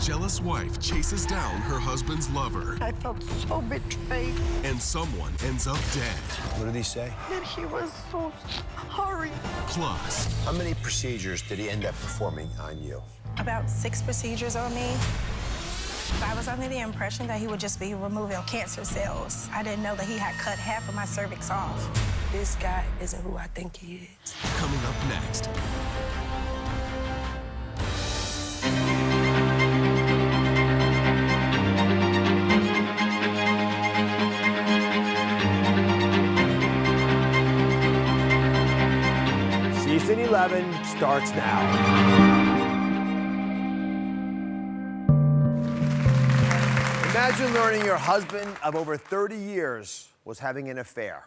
jealous wife chases down her husband's lover. I felt so betrayed. And someone ends up dead. What did he say? That he was so sorry. Plus, How many procedures did he end up performing on you? About 6 procedures on me. I was under the impression that he would just be removing cancer cells. I didn't know that he had cut half of my cervix off. This guy isn't who I think he is. coming up next. Season 11 starts now. Imagine learning your husband of over 30 years was having an affair,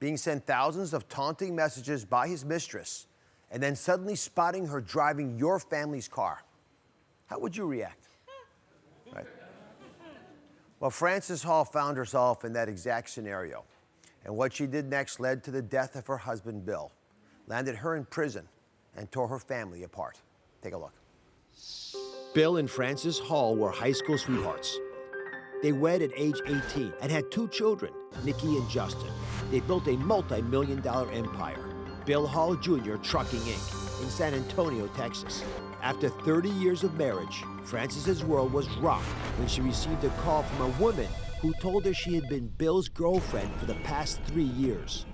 being sent thousands of taunting messages by his mistress, and then suddenly spotting her driving your family's car. How would you react? Right? Well, Frances Hall found herself in that exact scenario, and what she did next led to the death of her husband, Bill, landed her in prison, and tore her family apart. Take a look. Bill and Frances Hall were high school sweethearts. They wed at age 18 and had 2 children, Nikki and Justin. They built a multi-million-dollar empire, Bill Hall Jr. Trucking Inc., in San Antonio, Texas. After 30 years of marriage, Frances's world was rocked when she received a call from a woman who told her she had been Bill's girlfriend for the past 3 years.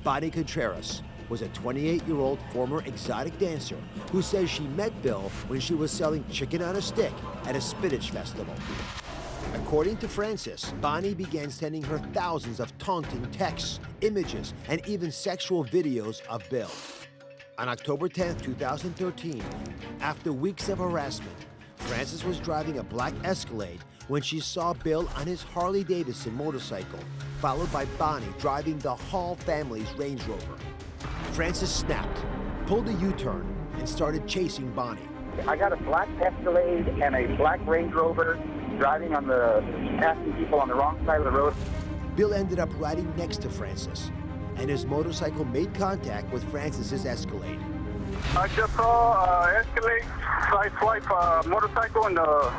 Bonnie Contreras was a 28-year-old former exotic dancer who says she met Bill when she was selling chicken on a stick at a spinach festival. According to Frances, Bonnie began sending her thousands of taunting texts, images, and even sexual videos of Bill. On October 10, 2013, after weeks of harassment, Frances was driving a black Escalade when she saw Bill on his Harley-Davidson motorcycle, followed by Bonnie driving the Hall family's Range Rover. Frances snapped, pulled a U-turn, and started chasing Bonnie. I got a black Escalade and a black Range Rover driving on the, passing people on the wrong side of the road. Bill ended up riding next to Frances, and his motorcycle made contact with Frances's Escalade. I just saw Escalade sideswipe motorcycle, and the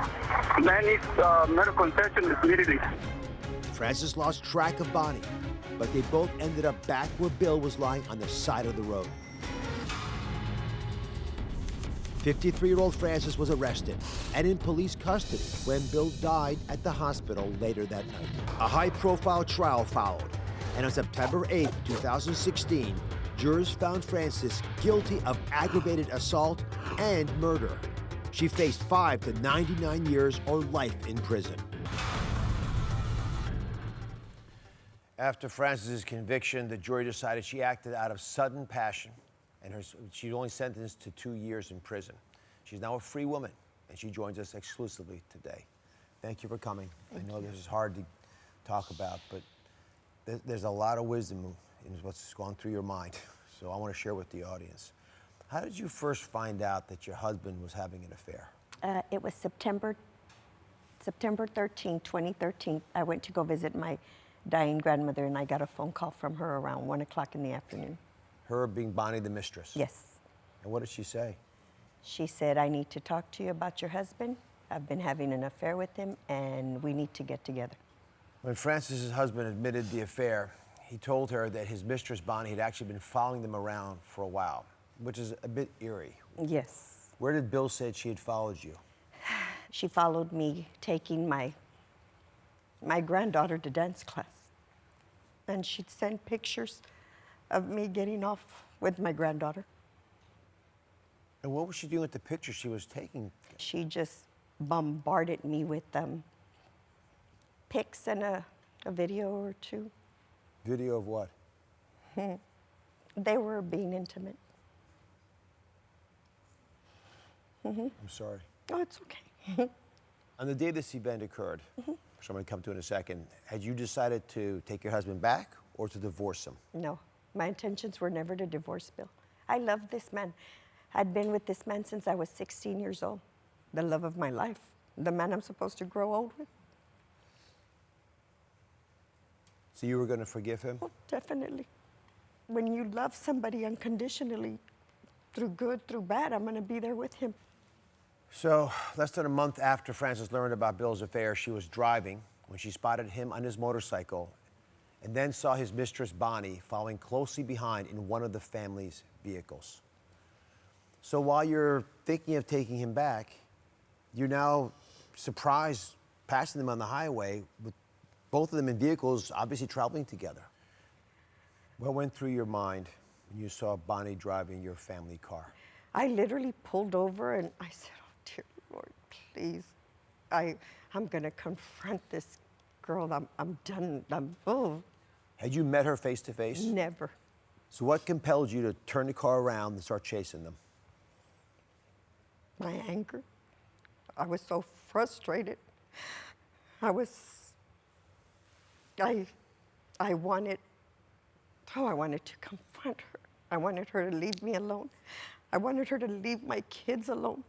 man needs medical attention immediately. Frances lost track of Bonnie, but they both ended up back where Bill was lying on the side of the road. 53-year-old Frances was arrested and in police custody when Bill died at the hospital later that night. A high-profile trial followed, and on September 8, 2016, jurors found Frances guilty of aggravated assault and murder. She faced 5 to 99 years or life in prison. After Frances's conviction, the jury decided she acted out of sudden passion, and she's only sentenced to 2 years in prison. She's now a free woman, and she joins us exclusively today. Thank you for coming. I know this is hard to talk about, but there's a lot of wisdom in what's gone through your mind, so I want to share with the audience. How did you first find out that your husband was having an affair? It was September 13, 2013. I went to go visit my dying grandmother, and I got a phone call from her around 1 o'clock in the afternoon. Her being Bonnie the mistress? Yes. And what did she say? She said, I need to talk to you about your husband. I've been having an affair with him, and we need to get together. When Frances's husband admitted the affair, he told her that his mistress, Bonnie, had actually been following them around for a while, which is a bit eerie. Yes. Where did Bill say she had followed you? She followed me taking my granddaughter to dance class. And she'd send pictures of me getting off with my granddaughter. And what was she doing with the pictures she was taking? She just bombarded me with pics and a video or 2. Video of what? They were being intimate. I'm sorry. Oh, it's okay. On the day this event occurred, which I'm going to come to in a second, had you decided to take your husband back or to divorce him? No, my intentions were never to divorce Bill. I loved this man. I'd been with this man since I was 16 years old. The love of my life. The man I'm supposed to grow old with. So you were going to forgive him? Oh, definitely. When you love somebody unconditionally, through good, through bad, I'm going to be there with him. So, less than a month after Frances learned about Bill's affair, she was driving when she spotted him on his motorcycle and then saw his mistress, Bonnie, following closely behind in one of the family's vehicles. So while you're thinking of taking him back, you're now surprised passing them on the highway with both of them in vehicles obviously traveling together. What went through your mind when you saw Bonnie driving your family car? I literally pulled over and I said, oh, dear Lord, please. I'm going to confront this girl. I'm done. Had you met her face to face? Never. So what compelled you to turn the car around and start chasing them? My anger. I was so frustrated. I wanted to confront her. I wanted her to leave me alone. I wanted her to leave my kids alone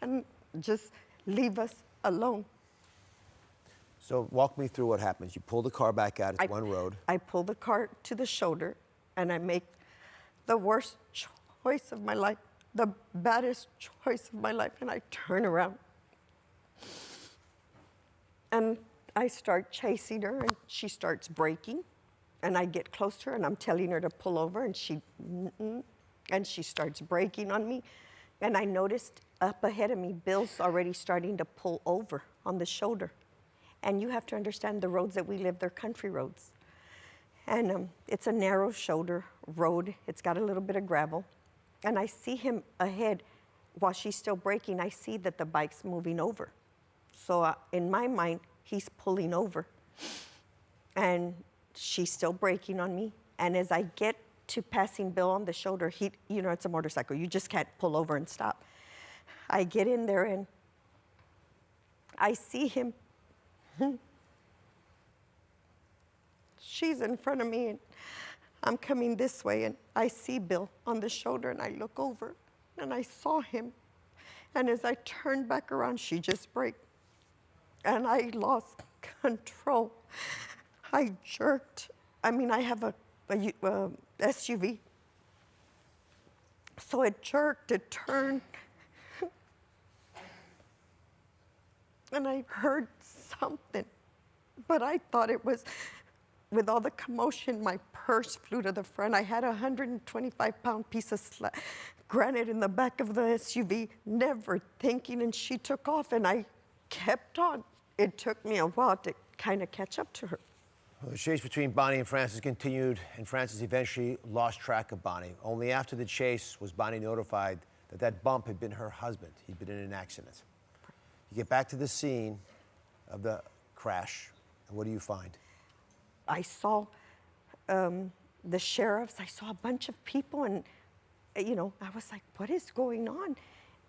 and just leave us alone. So walk me through what happens. You pull the car back out, it's one road. I pull the car to the shoulder and I make the worst choice of my life, the baddest choice of my life, and I turn around. And I start chasing her and she starts braking. And I get close to her and I'm telling her to pull over and she starts braking on me. And I noticed up ahead of me, Bill's already starting to pull over on the shoulder. And you have to understand the roads that we live, they're country roads. And it's a narrow shoulder road. It's got a little bit of gravel. And I see him ahead while she's still braking. I see that the bike's moving over. So in my mind, he's pulling over. And she's still braking on me. And as I get to passing Bill on the shoulder, you know, it's a motorcycle. You just can't pull over and stop. I get in there and I see him. She's in front of me and I'm coming this way and I see Bill on the shoulder and I look over and I saw him. And as I turned back around, she just braked. And I lost control. I jerked. I mean, I have a SUV. So it jerked, it turned. And I heard something, but I thought it was, with all the commotion, my purse flew to the front. I had a 125-pound piece of granite in the back of the SUV, never thinking, and she took off, and I kept on. It took me a while to kind of catch up to her. Well, the chase between Bonnie and Frances continued, and Frances eventually lost track of Bonnie. Only after the chase was Bonnie notified that that bump had been her husband. He'd been in an accident. You get back to the scene of the crash, and what do you find? I saw the sheriffs. I saw a bunch of people, and, you know, I was like, what is going on?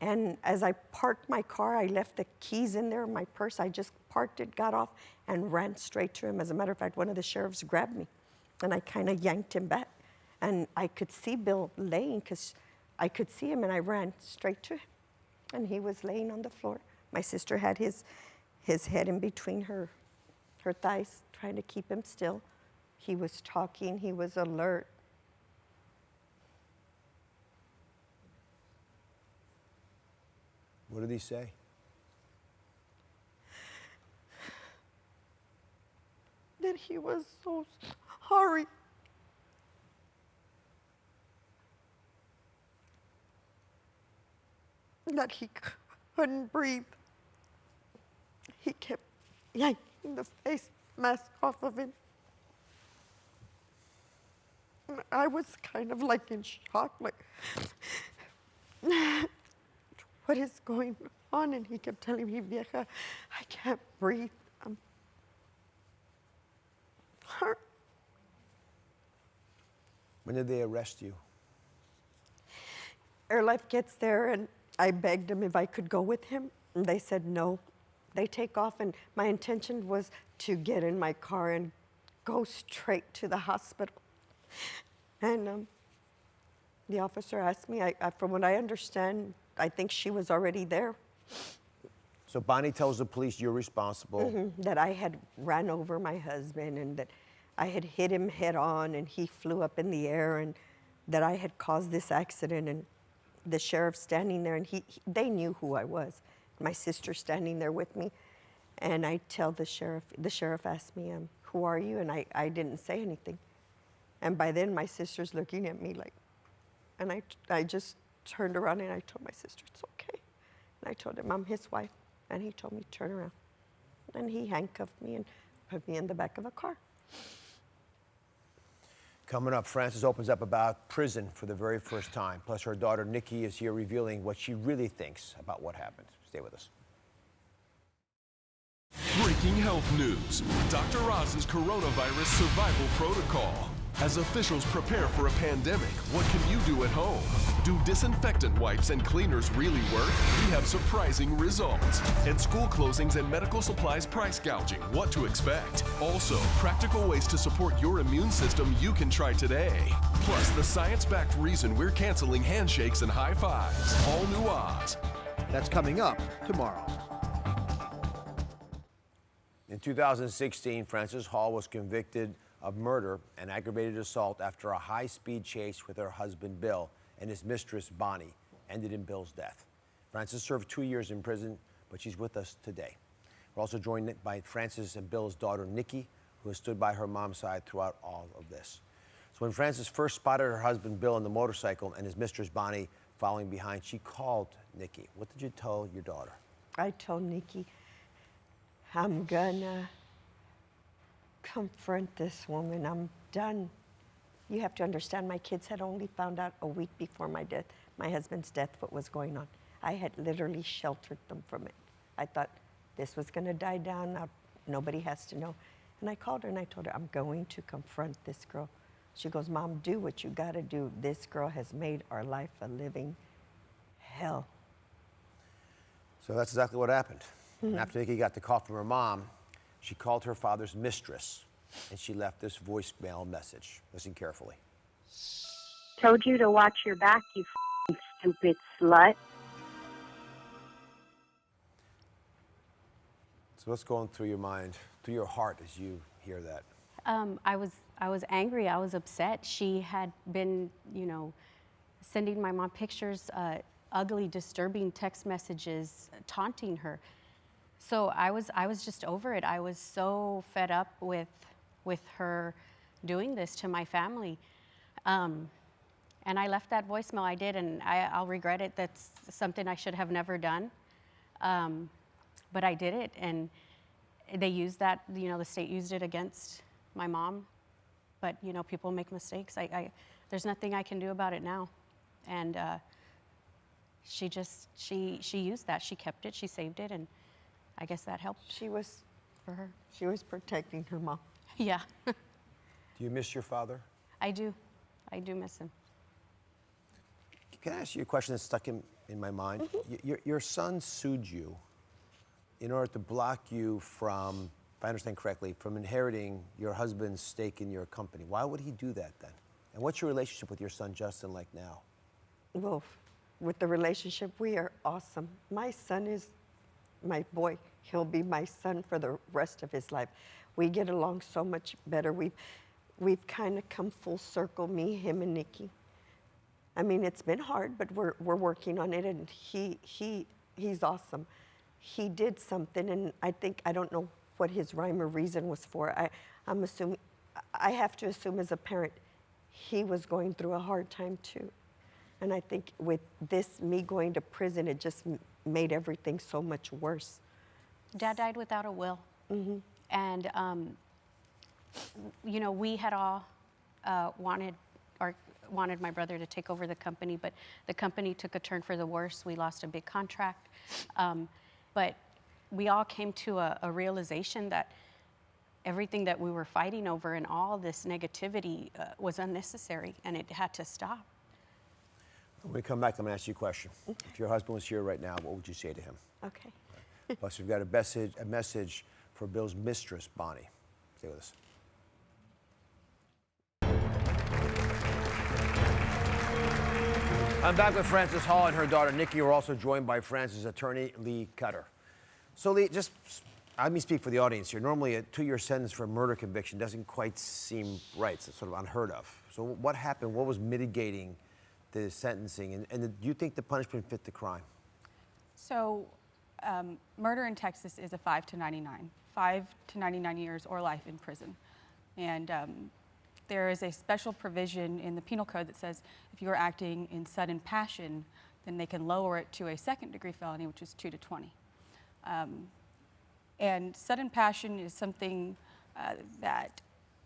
And as I parked my car, I left the keys in there in my purse. I just parked it, got off, and ran straight to him. As a matter of fact, one of the sheriffs grabbed me, and I kind of yanked him back. And I could see Bill laying, because I could see him, and I ran straight to him. And he was laying on the floor. My sister had his head in between her thighs, trying to keep him still. He was talking, he was alert. What did he say? That he was so sorry. That he couldn't breathe. He kept yanking the face mask off of him. I was kind of like in shock, like, what is going on? And he kept telling me, vieja, I can't breathe. I'm hurt. When did they arrest you? Airlife gets there, and I begged them if I could go with him, and they said no. They take off, and my intention was to get in my car and go straight to the hospital. And the officer asked me, from what I understand, I think she was already there. So Bonnie tells the police you're responsible. Mm-hmm. That I had ran over my husband and that I had hit him head on and he flew up in the air, and that I had caused this accident. And the sheriff standing there, and they knew who I was. my sister standing there with me, and I tell the sheriff asked me, who are you? And I didn't say anything. And by then my sister's looking at me like, and I just turned around and I told my sister, it's okay. And I told him I'm his wife, and he told me to turn around. And he handcuffed me and put me in the back of a car. Coming up, Frances opens up about prison for the very first time. Plus, her daughter, Nikki, is here revealing what she really thinks about what happened. Stay with us. Breaking health news. Dr. Roz's coronavirus survival protocol. As officials prepare for a pandemic, what can you do at home? Do disinfectant wipes and cleaners really work? We have surprising results. And school closings and medical supplies price gouging, what to expect. Also, practical ways to support your immune system you can try today. Plus, the science-backed reason we're canceling handshakes and high fives. All new Oz. That's coming up tomorrow. In 2016, Frances Hall was convicted of murder and aggravated assault after a high-speed chase with her husband, Bill, and his mistress, Bonnie, ended in Bill's death. Frances served 2 years in prison, but she's with us today. We're also joined by Frances and Bill's daughter, Nikki, who has stood by her mom's side throughout all of this. So when Frances first spotted her husband, Bill, on the motorcycle and his mistress, Bonnie, following behind, she called Nikki. What did you tell your daughter? I told Nikki, I'm gonna confront this woman. I'm done. You have to understand, my kids had only found out a week before my husband's death, what was going on. I had literally sheltered them from it. I thought this was gonna die down, now nobody has to know. And I called her and I told her, I'm going to confront this girl. She goes, Mom, do what you gotta do. This girl has made our life a living hell. So that's exactly what happened. And after Nikki got the call from her mom, she called her father's mistress, and she left this voicemail message. Listen carefully. Told you to watch your back, you stupid slut. So what's going through your mind, through your heart as you hear that? I was angry. I was upset. She had been, sending my mom pictures, ugly, disturbing text messages, taunting her. So I was just over it. I was so fed up with her doing this to my family. And I left that voicemail. I did, and I'll regret it. That's something I should have never done. But I did it, and they used that, the state used it against my mom. But, people make mistakes. There's nothing I can do about it now. And she used that. She kept it, she saved it, and I guess that helped for her. She was protecting her mom. Yeah. Do you miss your father? I do. I do miss him. Can I ask you a question that's stuck in my mind? Mm-hmm. Your son sued you in order to block you from, if I understand correctly, from inheriting your husband's stake in your company. Why would he do that then? And what's your relationship with your son, Justin, like now? Well, with the relationship, we are awesome. My son is my boy. He'll be my son for the rest of his life. We get along so much better. We've kind of come full circle, me, him, and Nikki. I mean, it's been hard, but we're working on it, and he's awesome. He did something, and I don't know what his rhyme or reason was for. I'm assuming, I have to assume as a parent, he was going through a hard time too. And I think with this, me going to prison, it just made everything so much worse. Dad died without a will. Mm-hmm. And, we had all wanted my brother to take over the company, but the company took a turn for the worse. We lost a big contract. But we all came to a realization that everything that we were fighting over and all this negativity was unnecessary, and it had to stop. When we come back, I'm going to ask you a question. Okay. If your husband was here right now, what would you say to him? Okay. Plus, we've got a message for Bill's mistress, Bonnie. Stay with us. I'm back with Frances Hall and her daughter, Nikki. We're also joined by Frances' attorney, Lee Cutter. So, Lee, let me speak for the audience here. Normally, a 2-year sentence for a murder conviction doesn't quite seem right. It's sort of unheard of. So what happened? What was mitigating the sentencing? And do you think the punishment fit the crime? So murder in Texas is a 5 to 99. 5 to 99 years or life in prison. And there is a special provision in the penal code that says if you are acting in sudden passion, then they can lower it to a second-degree felony, which is 2 to 20. And sudden passion is something that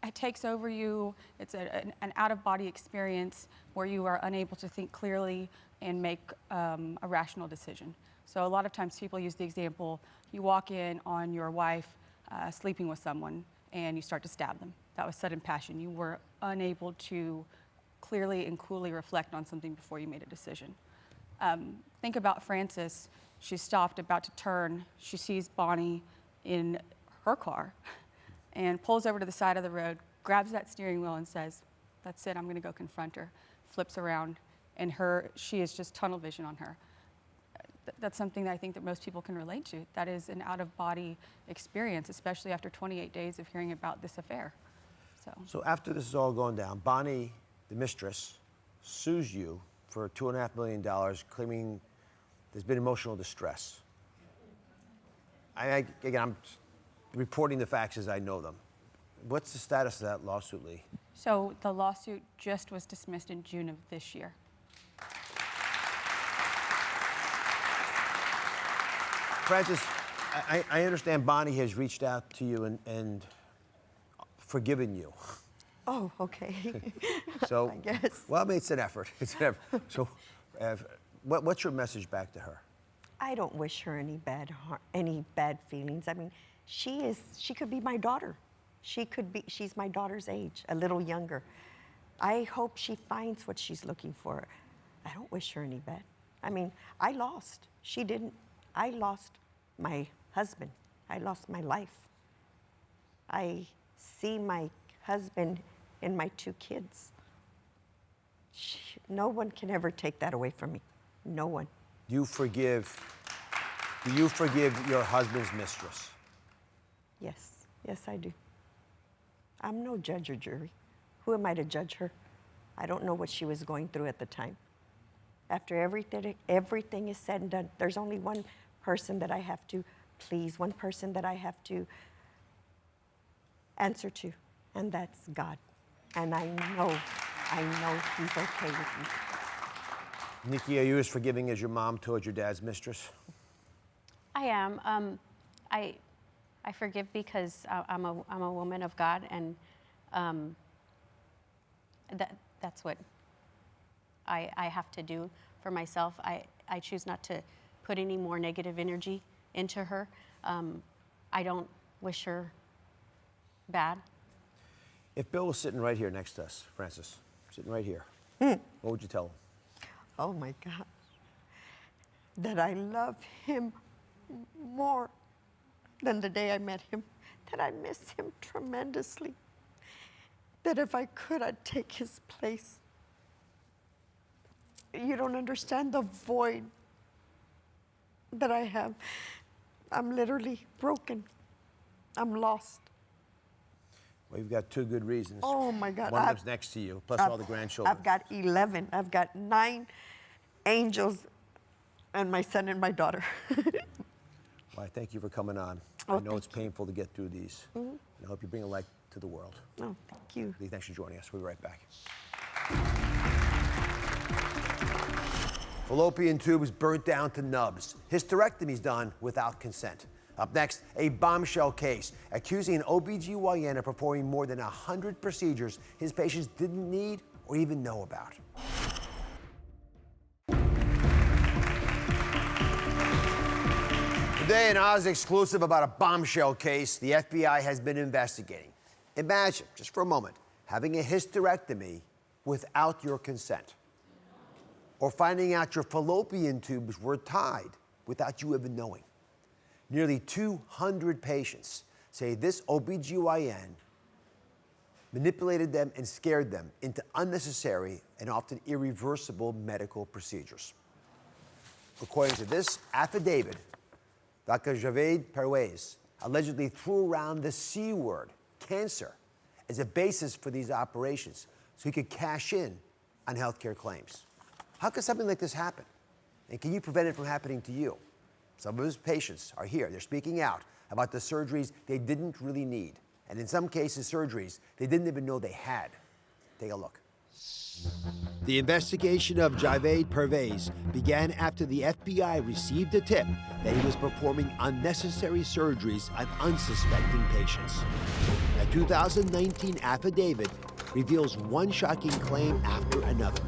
it takes over you. It's an out-of-body experience where you are unable to think clearly and make a rational decision. So a lot of times people use the example, you walk in on your wife sleeping with someone and you start to stab them. That was sudden passion. You were unable to clearly and coolly reflect on something before you made a decision. Think about Frances. She stopped, about to turn. She sees Bonnie in her car and pulls over to the side of the road, grabs that steering wheel and says, that's it, I'm gonna go confront her. Flips around and she is just tunnel vision on her. That's something that I think that most people can relate to. That is an out-of-body experience, especially after 28 days of hearing about this affair. So after this is all going down, Bonnie, the mistress, sues you for $2.5 million, claiming there's been emotional distress. Again, I'm reporting the facts as I know them. What's the status of that lawsuit, Lee? So the lawsuit just was dismissed in June of this year. Frances, I understand Bonnie has reached out to you and forgiven you. Oh, okay. So, I guess. Well, I mean, it's an effort. It's an effort. So, what's your message back to her? I don't wish her any bad feelings. I mean, she could be my daughter. She's my daughter's age, a little younger. I hope she finds what she's looking for. I don't wish her any bad. I mean, I lost. She didn't. I lost my husband. I lost my life. I see my husband and my 2 kids. No one can ever take that away from me. No one. Do you forgive your husband's mistress? Yes, yes I do. I'm no judge or jury. Who am I to judge her? I don't know what she was going through at the time. After everything is said and done, there's only one person that I have to please, one person that I have to answer to, and that's God. And I know He's okay with me. Nikki, are you as forgiving as your mom towards your dad's mistress? I am. I forgive because I'm a woman of God, and that's what I have to do for myself. I choose not to put any more negative energy into her. I don't wish her bad. If Bill was sitting right here next to us, Frances, sitting right here, what would you tell him? Oh my God, that I love him more than the day I met him, that I miss him tremendously, that if I could, I'd take his place. You don't understand the void that I have. I'm literally broken. I'm lost. Well, you've got 2 good reasons. Oh my God. One of them's next to you, plus all the grandchildren. I've got 11. I've got 9 angels and my son and my daughter. Well, I thank you for coming on. Oh, I know it's painful to get through these. And I hope you bring a light to the world. Oh, thank you. Lee, thanks for joining us. We'll be right back. Fallopian tubes burnt down to nubs. Hysterectomies done without consent. Up next, a bombshell case accusing an OBGYN of performing more than 100 procedures his patients didn't need or even know about. Today, an Oz exclusive about a bombshell case the FBI has been investigating. Imagine, just for a moment, having a hysterectomy without your consent. Or finding out your fallopian tubes were tied without you even knowing. Nearly 200 patients say this OBGYN manipulated them and scared them into unnecessary and often irreversible medical procedures. According to this affidavit, Dr. Javed Perwez allegedly threw around the C word, cancer, as a basis for these operations so he could cash in on healthcare claims. How could something like this happen? And can you prevent it from happening to you? Some of his patients are here. They're speaking out about the surgeries they didn't really need. And in some cases, surgeries they didn't even know they had. Take a look. The investigation of Javed Pervez began after the FBI received a tip that he was performing unnecessary surgeries on unsuspecting patients. A 2019 affidavit reveals one shocking claim after another.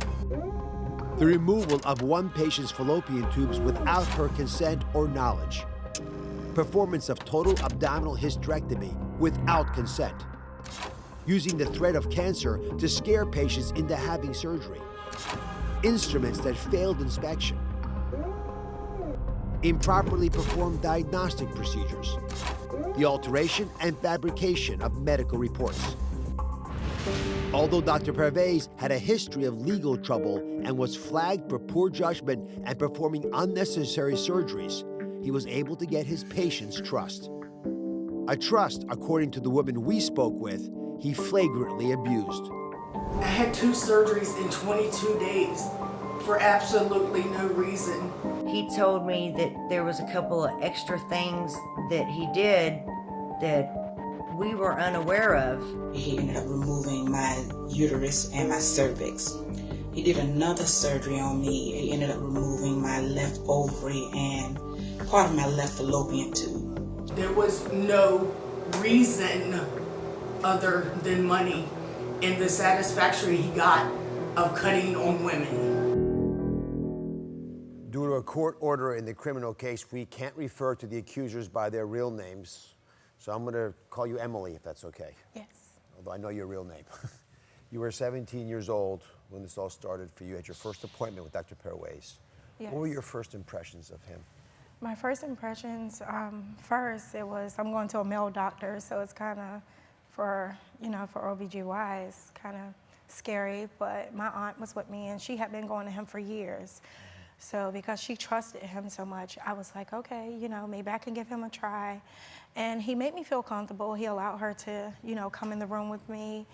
The removal of one patient's fallopian tubes without her consent or knowledge. Performance of total abdominal hysterectomy without consent. Using the threat of cancer to scare patients into having surgery. Instruments that failed inspection. Improperly performed diagnostic procedures. The alteration and fabrication of medical reports. Although Dr. Pervez had a history of legal trouble and was flagged for poor judgment and performing unnecessary surgeries, he was able to get his patients' trust. A trust, according to the woman we spoke with, he flagrantly abused. I had 2 surgeries in 22 days for absolutely no reason. He told me that there was a couple of extra things that he did that we were unaware of. He ended up removing my uterus and my cervix. He did another surgery on me. He ended up removing my left ovary and part of my left fallopian tube. There was no reason other than money and the satisfaction he got of cutting on women. Due to a court order in the criminal case, we can't refer to the accusers by their real names. So I'm going to call you Emily, if that's okay. Yes. Although I know your real name. You were 17 years old when this all started for you at your first appointment with Dr. Pway. Yes. What were your first impressions of him? My first impressions, first it was, I'm going to a male doctor, so it's kind of for OBGY, it's kind of scary, but my aunt was with me and she had been going to him for years. So because she trusted him so much, I was like, okay, maybe I can give him a try. And he made me feel comfortable. He allowed her to, come in the room with me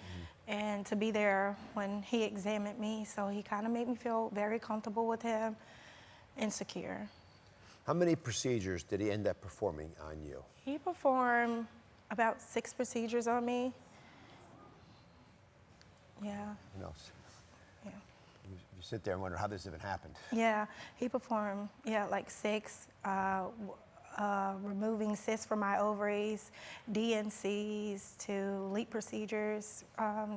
and to be there when he examined me. So he kind of made me feel very comfortable with him and secure. How many procedures did he end up performing on you? He performed about 6 procedures on me. Yeah. No. Yeah. You sit there and wonder how this even happened. Yeah, he performed, like 6, removing cysts from my ovaries, DNCs to LEAP procedures,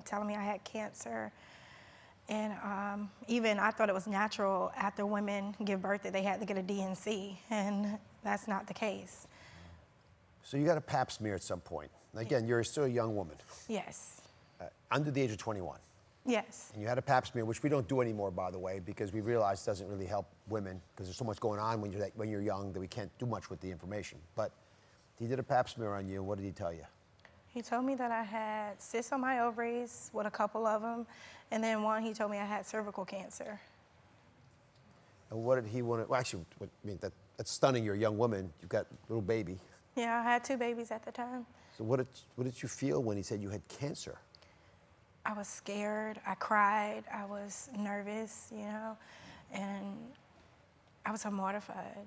telling me I had cancer. And even I thought it was natural after women give birth that they had to get a DNC, and that's not the case. So you got a pap smear at some point. Again, you're still a young woman. Yes. Under the age of 21. Yes. And you had a pap smear, which we don't do anymore, by the way, because we realize it doesn't really help women because there's so much going on when you're young that we can't do much with the information. But he did a pap smear on you. What did he tell you? He told me that I had cysts on my ovaries with a couple of them, and then one he told me I had cervical cancer. And what did he want to? Well, actually, that's stunning. You're a young woman. You've got a little baby. Yeah, I had 2 babies at the time. So what did you feel when he said you had cancer? I was scared, I cried, I was nervous, and I was so mortified.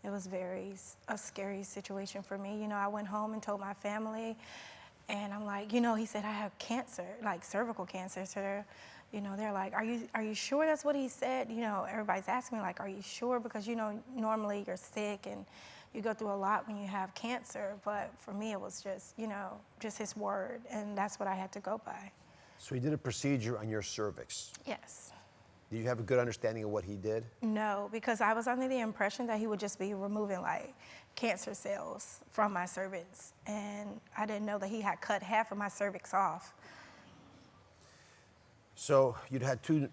It was a scary situation for me. I went home and told my family, and I'm like, he said I have cancer, like cervical cancer. So they're like, are you sure that's what he said? Everybody's asking me, like, are you sure? Because, normally you're sick and you go through a lot when you have cancer, but for me it was just, just his word, and that's what I had to go by. So he did a procedure on your cervix. Yes. Did you have a good understanding of what he did? No, because I was under the impression that he would just be removing like cancer cells from my cervix, and I didn't know that he had cut half of my cervix off. So you'd had 2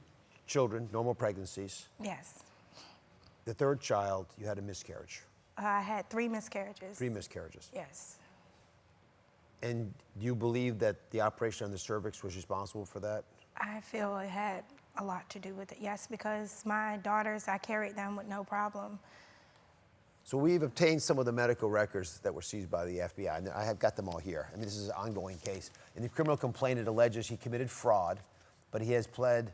children, normal pregnancies. Yes. The 3rd child, you had a miscarriage. I had 3 miscarriages. 3 miscarriages. Yes. And do you believe that the operation on the cervix was responsible for that? I feel it had a lot to do with it, yes, because my daughters, I carried them with no problem. So we've obtained some of the medical records that were seized by the FBI, and I have got them all here. This is an ongoing case. In the criminal complaint, it alleges he committed fraud, but he has pled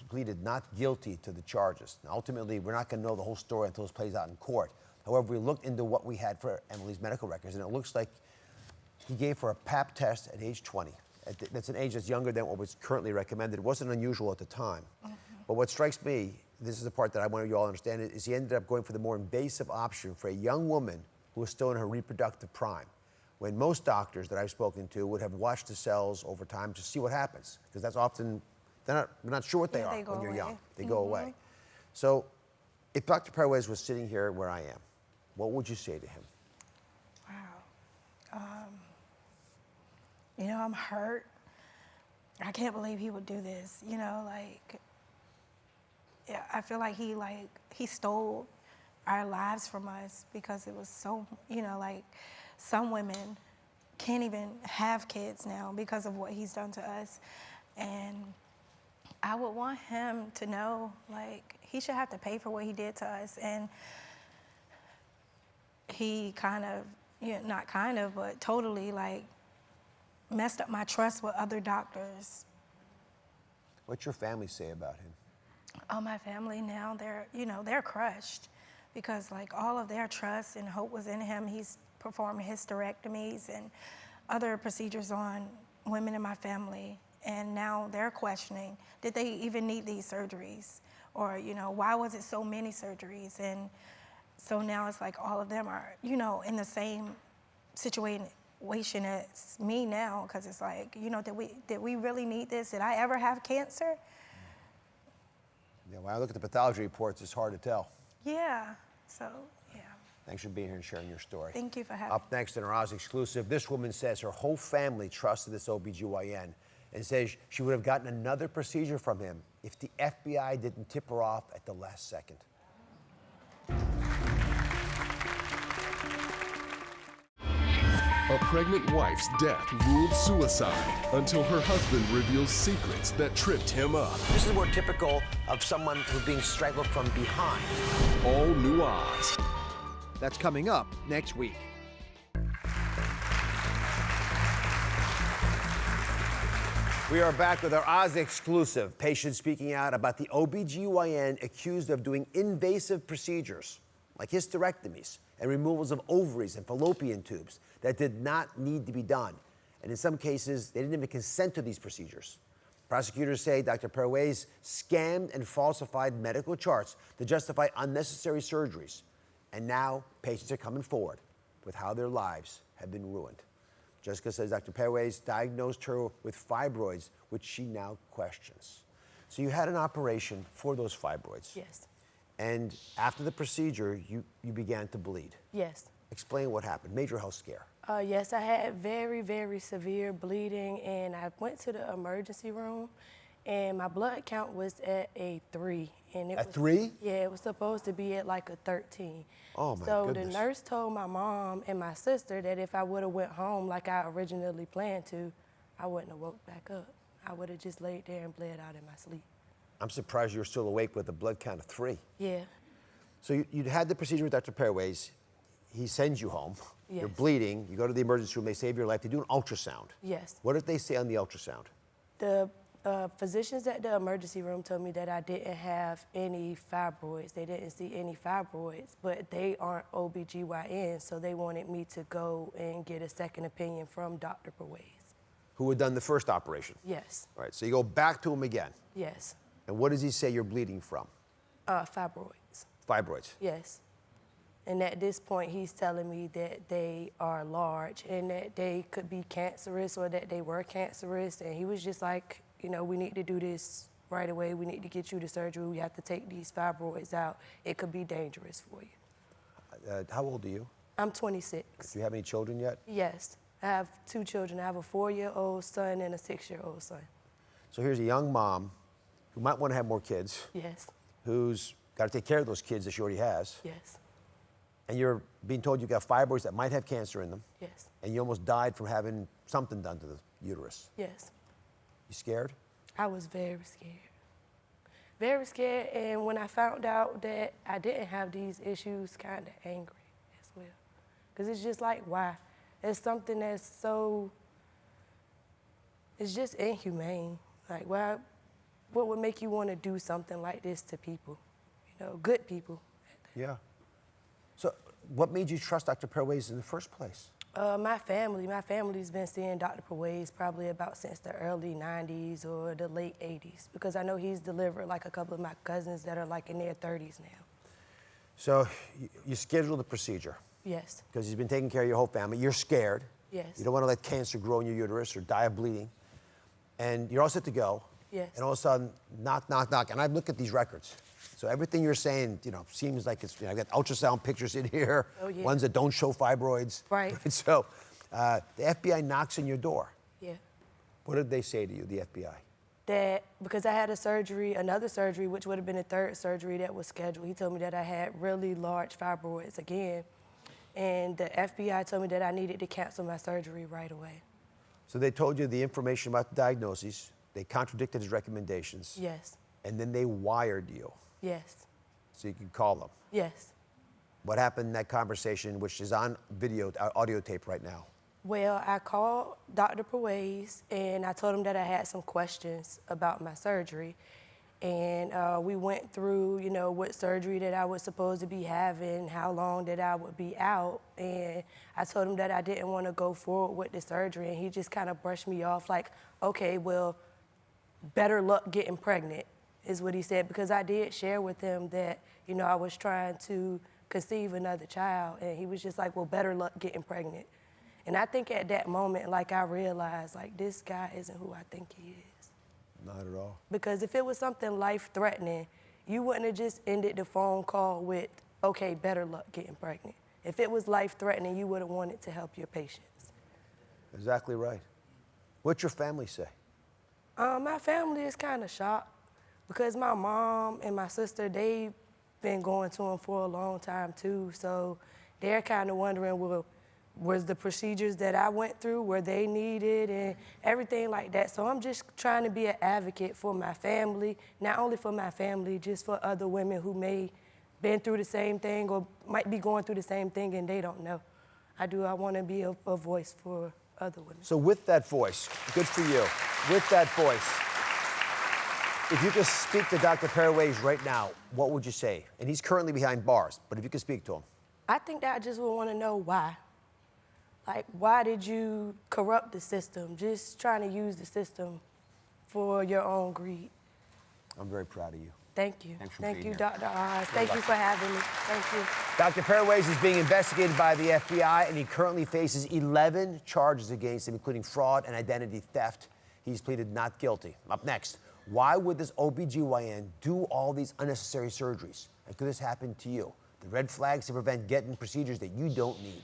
pleaded not guilty to the charges. Now, ultimately, we're not going to know the whole story until it plays out in court. However, we looked into what we had for Emily's medical records, and it looks like he gave her a pap test at age 20. That's an age that's younger than what was currently recommended. It wasn't unusual at the time. But what strikes me, this is the part that I want you all to understand, is he ended up going for the more invasive option for a young woman who was still in her reproductive prime, when most doctors that I've spoken to would have watched the cells over time to see what happens, because that's often, we're not sure what they are when you're young. They go away. So if Dr. Pway was sitting here where I am, what would you say to him? Wow. You know, I'm hurt. I can't believe he would do this. You know, like, yeah, I feel like he stole our lives from us because it was so, you know, like some women can't even have kids now because of what he's done to us. And I would want him to know, like, he should have to pay for what he did to us. And he kind of, you know, not kind of, but totally, like, messed up my trust with other doctors. What's your family say about him? Oh, my family now, they're crushed because, like, all of their trust and hope was in him. He's performed hysterectomies and other procedures on women in my family. And now they're questioning, did they even need these surgeries? Or, you know, why was it so many surgeries? And so now it's like all of them are, you know, in the same situation as me now, because it's like, you know, did we really need this? Did I ever have cancer? Yeah, when I look at the pathology reports, it's hard to tell. Yeah, so, yeah. Thanks for being here and sharing your story. Thank you for having me. Up next in our Oz exclusive, this woman says her whole family trusted this OBGYN and says she would have gotten another procedure from him if the FBI didn't tip her off at the last second. A pregnant wife's death ruled suicide until her husband reveals secrets that tripped him up. This is more typical of someone who's being strangled from behind. All new Oz. That's coming up next week. We are back with our Oz exclusive. Patient speaking out about the OBGYN accused of doing invasive procedures like hysterectomies and removals of ovaries and fallopian tubes that did not need to be done. And in some cases, they didn't even consent to these procedures. Prosecutors say Dr. Pway scammed and falsified medical charts to justify unnecessary surgeries. And now patients are coming forward with how their lives have been ruined. Jessica says Dr. Pway diagnosed her with fibroids, which she now questions. So you had an operation for those fibroids. Yes. And after the procedure, you began to bleed. Yes. Explain what happened. Major health scare. Yes, I had very, very severe bleeding, and I went to the emergency room, and my blood count was at a 3. And it At 3? Yeah, it was supposed to be at like a 13. Oh, my so goodness. the nurse told my mom and my sister that if I would have went home like I originally planned to, I wouldn't have woke back up. I would have just laid there and bled out in my sleep. I'm surprised you're still awake with a blood count of 3. Yeah. So you had the procedure with Dr. Pway. He sends you home. Yes. You're bleeding. You go to the emergency room. They save your life. They do an ultrasound. Yes. What did they say on the ultrasound? The physicians at the emergency room told me that I didn't have any fibroids. They didn't see any fibroids, but they aren't OBGYN, so they wanted me to go and get a second opinion from Dr. Pway. Who had done the first operation? Yes. All right, so you go back to him again. Yes. And what does he say you're bleeding from? Fibroids. Fibroids. Yes. And at this point, he's telling me that they are large and that they could be cancerous or that they were cancerous. And he was just like, you know, we need to do this right away. We need to get you to surgery. We have to take these fibroids out. It could be dangerous for you. How old are you? I'm 26. Do you have any children yet? Yes. I have 2 children. I have a 4-year-old son and a 6-year-old son. So here's a young mom who might want to have more kids. Yes. Who's got to take care of those kids that she already has. Yes. And you're being told you've got fibroids that might have cancer in them. Yes. And you almost died from having something done to the uterus. Yes. You scared? I was very scared. Very scared, and when I found out that I didn't have these issues, kind of angry as well. Because it's just like, why? It's something that's so, it's just inhumane. Like, why what would make you want to do something like this to people? You know, good people. Yeah. So what made you trust Dr. Pway's in the first place? My family's been seeing Dr. Pway's probably about since the early 90s or the late 80s, because I know he's delivered like a couple of my cousins that are like in their 30s now. So you scheduled the procedure. Yes. Because he's been taking care of your whole family. You're scared. Yes. You don't want to let cancer grow in your uterus or die of bleeding. And you're all set to go. Yes. And all of a sudden, knock, knock, knock. And I look at these records. So everything you're saying, you know, seems like it's, you know, I've got ultrasound pictures in here, oh, yeah. ones that don't show fibroids. Right. So the FBI knocks on your door. Yeah. What did they say to you, the FBI? That because I had a surgery, another surgery, which would have been a third surgery that was scheduled, he told me that I had really large fibroids again. And the FBI told me that I needed to cancel my surgery right away. So they told you the information about the diagnoses, they contradicted his recommendations. Yes. And then they wired you. Yes. So you could call them. Yes. What happened in that conversation, which is on video, audio tape right now? Well, I called Dr. Pway's and I told him that I had some questions about my surgery. And we went through, you know, what surgery that I was supposed to be having, how long that I would be out. And I told him that I didn't want to go forward with the surgery. And he just kind of brushed me off like, okay, well, better luck getting pregnant, is what he said, because I did share with him that, you know, I was trying to conceive another child, and he was just like, well, better luck getting pregnant. And I think at that moment, like, I realized, like, this guy isn't who I think he is. Not at all. Because if it was something life-threatening, you wouldn't have just ended the phone call with, okay, better luck getting pregnant. If it was life-threatening, you would have wanted to help your patients. Exactly right. What's your family say? My family is kind of shocked because my mom and my sister, they've been going to him for a long time too. So they're kind of wondering, well, was the procedures that I went through, were they needed and everything like that. So I'm just trying to be an advocate for my family, not only for my family, just for other women who may been through the same thing or might be going through the same thing and they don't know. I want to be a voice for other women. So with that voice, good for you, with that voice, if you could speak to Dr. Pway's right now, what would you say? And he's currently behind bars, but if you could speak to him. I think that I just would want to know why. Like, why did you corrupt the system? Just trying to use the system for your own greed. I'm very proud of you. Thank you. Thanks for Thank being you, here. Dr. Oz. Thank you for having me. Thank you. Dr. Pway's is being investigated by the FBI, and he currently faces 11 charges against him, including fraud and identity theft. He's pleaded not guilty. Up next, why would this OBGYN do all these unnecessary surgeries? And could this happen to you? The red flags to prevent getting procedures that you don't need.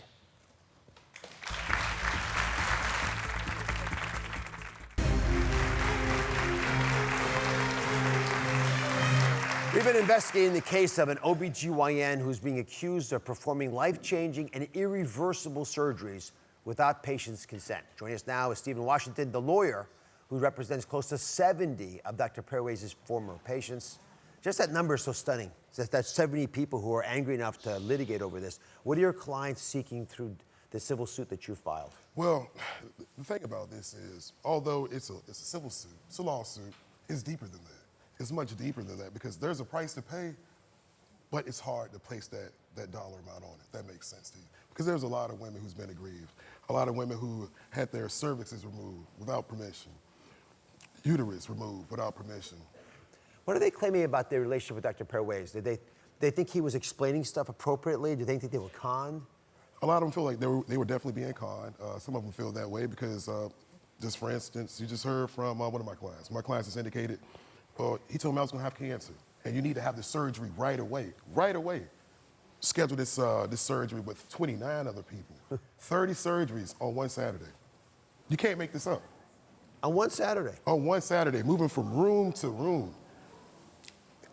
We've been investigating the case of an OBGYN who's being accused of performing life-changing and irreversible surgeries without patients' consent. Joining us now is Stephen Washington, the lawyer who represents close to 70 of Dr. Pway's former patients. Just that number is so stunning. That's 70 people who are angry enough to litigate over this. What are your clients seeking through the civil suit that you filed? Well, the thing about this is, although it's a civil suit, it's a lawsuit, it's deeper than that. It's much deeper than that because there's a price to pay, but it's hard to place that dollar amount on it. That makes sense to you. Because there's a lot of women who's been aggrieved, a lot of women who had their cervixes removed without permission, uterus removed without permission. What are they claiming about their relationship with Dr. Pway's? Did they think he was explaining stuff appropriately? Do they think they were conned? A lot of them feel like they were definitely being conned. Some of them feel that way because, just for instance, you just heard from one of my clients. My clients has indicated, well, he told me I was gonna have cancer, and you need to have the surgery right away, right away. Schedule this surgery with 29 other people, 30 surgeries on one Saturday. You can't make this up. On one Saturday? On one Saturday, moving from room to room.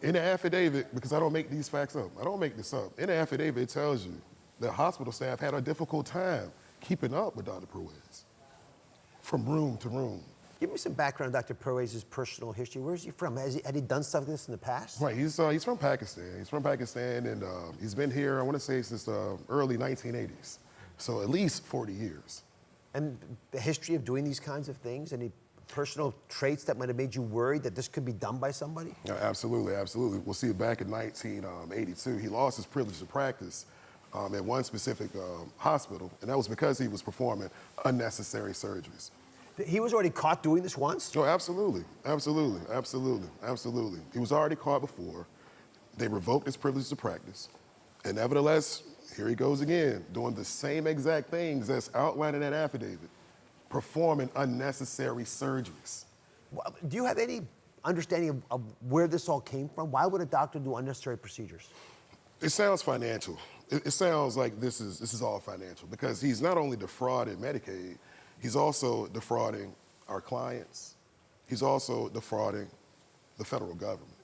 In the affidavit, because I don't make these facts up, I don't make this up. In the affidavit, it tells you the hospital staff had a difficult time keeping up with Dr. Pway's from room to room. Give me some background on Dr. Pway's personal history. Where is he from? Had he done stuff like this in the past? Right, he's from Pakistan. He's from Pakistan, and he's been here, I want to say, since the early 1980s. So at least 40 years. And the history of doing these kinds of things? Any personal traits that might have made you worried that this could be done by somebody? Yeah, absolutely, absolutely. Well, see, back in 1982, he lost his privilege to practice at one specific hospital, and that was because he was performing unnecessary surgeries. He was already caught doing this once? Oh, absolutely, absolutely, absolutely, absolutely. He was already caught before. They revoked his privilege to practice. And nevertheless, here he goes again, doing the same exact things that's outlined in that affidavit, performing unnecessary surgeries. Well, do you have any understanding of where this all came from? Why would a doctor do unnecessary procedures? It sounds financial. It sounds like this is all financial, because he's not only defrauded Medicaid, he's also defrauding our clients. He's also defrauding the federal government.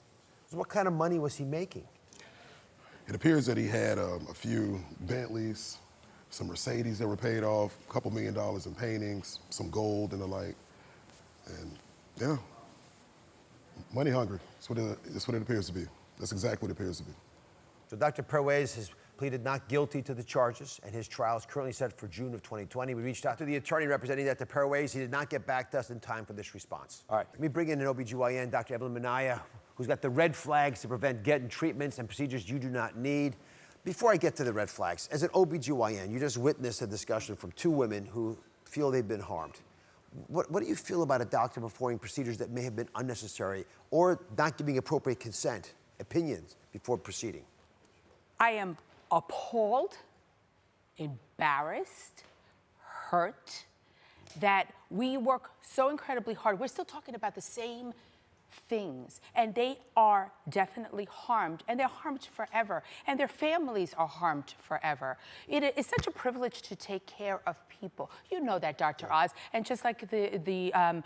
So what kind of money was he making? It appears that he had a few Bentleys, some Mercedes that were paid off, a couple $1 million in paintings, some gold and the like. And yeah, money hungry. That's what it appears to be. That's exactly what it appears to be. So Dr. Pway has pleaded not guilty to the charges, and his trial is currently set for June of 2020. We reached out to the attorney representing Dr. Pway. He did not get back to us in time for this response. All right, let me bring in an OBGYN, Dr. Evelyn Minaya, who's got the red flags to prevent getting treatments and procedures you do not need. Before I get to the red flags, as an OBGYN, you just witnessed a discussion from two women who feel they've been harmed. What do you feel about a doctor performing procedures that may have been unnecessary or not giving appropriate consent, opinions, before proceeding? I am appalled, embarrassed, hurt that we work so incredibly hard. We're still talking about the same things, and they are definitely harmed, and they're harmed forever, and their families are harmed forever. It is such a privilege to take care of people. You know that, Dr. Oz, and just like their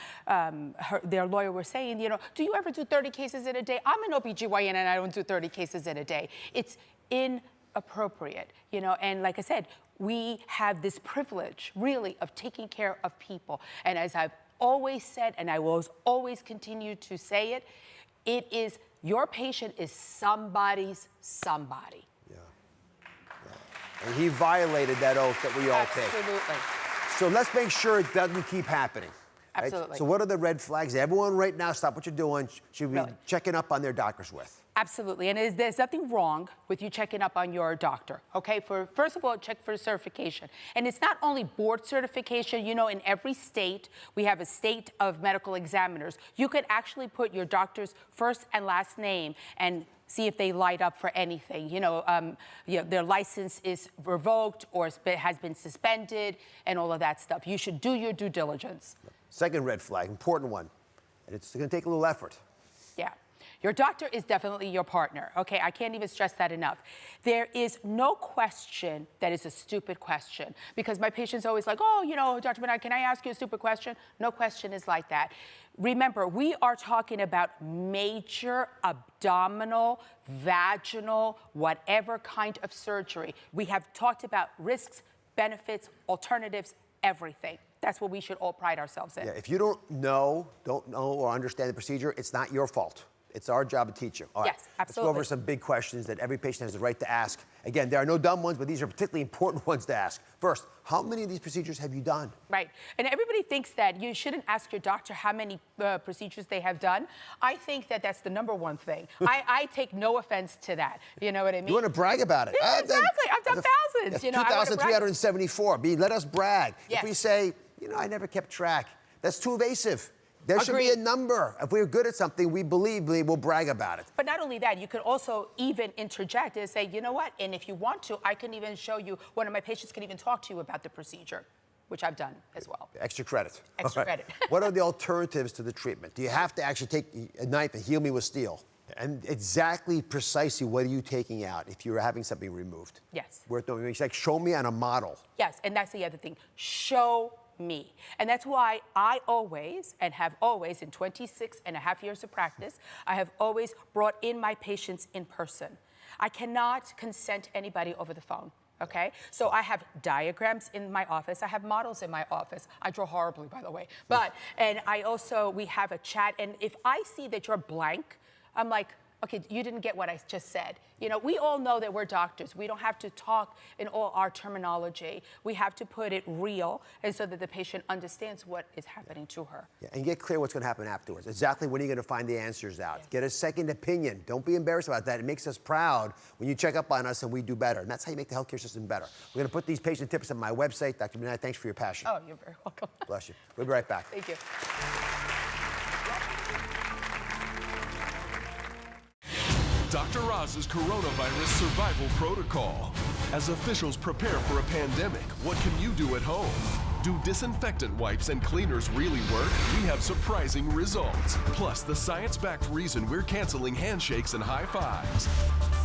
lawyer was saying, you know, do you ever do 30 cases in a day? I'm an OBGYN and I don't do 30 cases in a day. It's inappropriate, you know, and like I said, we have this privilege, really, of taking care of people, and as I've always said, and I will always continue to say it, it is, your patient is somebody's somebody. Yeah. And he violated that oath that we all take. Absolutely. So let's make sure it doesn't keep happening. Right? Absolutely. So what are the red flags? Everyone right now, stop what you're doing, should be checking up on their doctors with. Absolutely, and there's nothing wrong with you checking up on your doctor, okay? First of all, check for certification. And it's not only board certification, you know, in every state, we have a state of medical examiners. You could actually put your doctor's first and last name and see if they light up for anything. You know, their license is revoked or has been suspended and all of that stuff. You should do your due diligence. Second red flag, important one, and it's gonna take a little effort. Yeah. Your doctor is definitely your partner, okay? I can't even stress that enough. There is no question that is a stupid question, because my patient's always like, oh, you know, Dr. Bernard, can I ask you a stupid question? No question is like that. Remember, we are talking about major abdominal, vaginal, whatever kind of surgery. We have talked about risks, benefits, alternatives, everything. That's what we should all pride ourselves in. Yeah, if you don't know or understand the procedure, it's not your fault. It's our job to teach you. All right. Yes, absolutely. Let's go over some big questions that every patient has the right to ask. Again, there are no dumb ones, but these are particularly important ones to ask. First, how many of these procedures have you done? Right. And everybody thinks that you shouldn't ask your doctor how many procedures they have done. I think that that's the number one thing. I take no offense to that. You know what I mean? You want to brag about it. Yeah, exactly. I've done thousands. You know, 2,374. Let us brag. Yes. If we say, you know, I never kept track, that's too evasive. There should be a number. If we're good at something, we believe we'll brag about it. But not only that, you could also even interject and say, you know what, and if you want to, I can even show you, one of my patients can even talk to you about the procedure, which I've done as well. Extra credit. Extra credit. What are the alternatives to the treatment? Do you have to actually take a knife and heal me with steel? And exactly, precisely, what are you taking out if you're having something removed? Yes. Worth knowing. It's like, show me on a model. Yes, and that's the other thing. Show me. And that's why I always, and have always, in 26 and a half years of practice, I have always brought in my patients in person. I cannot consent anybody over the phone. Okay, so I have diagrams in my office. I have models in my office. I draw horribly, by the way. But, and I also, we have a chat. And if I see that you're blank, I'm like, Okay, you didn't get what I just said. You know, we all know that we're doctors. We don't have to talk in all our terminology. We have to put it real, and so that the patient understands what is happening to her. Yeah, and get clear what's going to happen afterwards. Exactly when are you going to find the answers out? Get a second opinion. Don't be embarrassed about that. It makes us proud when you check up on us and we do better. And that's how you make the healthcare system better. We're going to put these patient tips on my website. Dr. Benay, thanks for your passion. Oh, you're very welcome. Bless you. We'll be right back. Thank you. Dr. Roz's coronavirus survival protocol. As officials prepare for a pandemic, what can you do at home? Do disinfectant wipes and cleaners really work? We have surprising results. Plus, the science-backed reason we're canceling handshakes and high fives.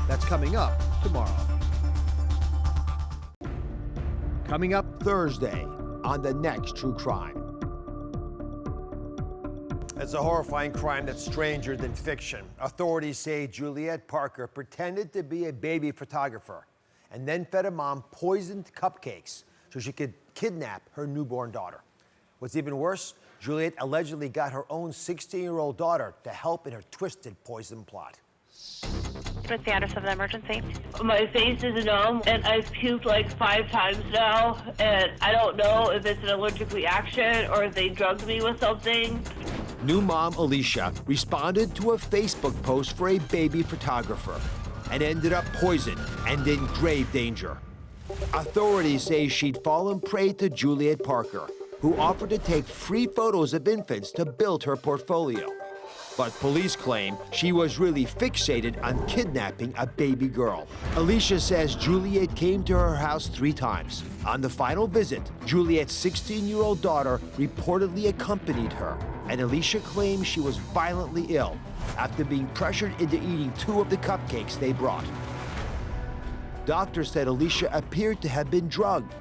That's coming up tomorrow. Coming up Thursday on the next True Crime. It's a horrifying crime that's stranger than fiction. Authorities say Juliet Parker pretended to be a baby photographer and then fed a mom poisoned cupcakes so she could kidnap her newborn daughter. What's even worse, Juliet allegedly got her own 16-year-old daughter to help in her twisted poison plot. What's the address of the emergency? My face is numb, and I've puked like 5 times now, and I don't know if it's an allergic reaction or if they drugged me with something. New mom Alicia responded to a Facebook post for a baby photographer and ended up poisoned and in grave danger. Authorities say she'd fallen prey to Juliet Parker, who offered to take free photos of infants to build her portfolio. But police claim she was really fixated on kidnapping a baby girl. Alicia says Juliet came to her house 3 times. On the final visit, Juliet's 16-year-old daughter reportedly accompanied her, and Alicia claims she was violently ill after being pressured into eating 2 of the cupcakes they brought. Doctors said Alicia appeared to have been drugged,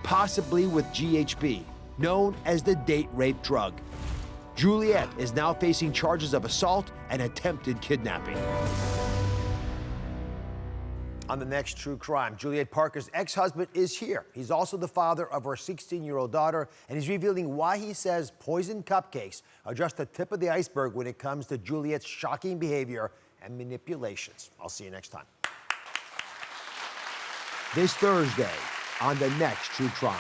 possibly with GHB, known as the date rape drug. Juliet is now facing charges of assault and attempted kidnapping. On the next True Crime, Juliet Parker's ex-husband is here. He's also the father of her 16-year-old daughter, and he's revealing why he says poisoned cupcakes are just the tip of the iceberg when it comes to Juliet's shocking behavior and manipulations. I'll see you next time. This Thursday on the next True Crime.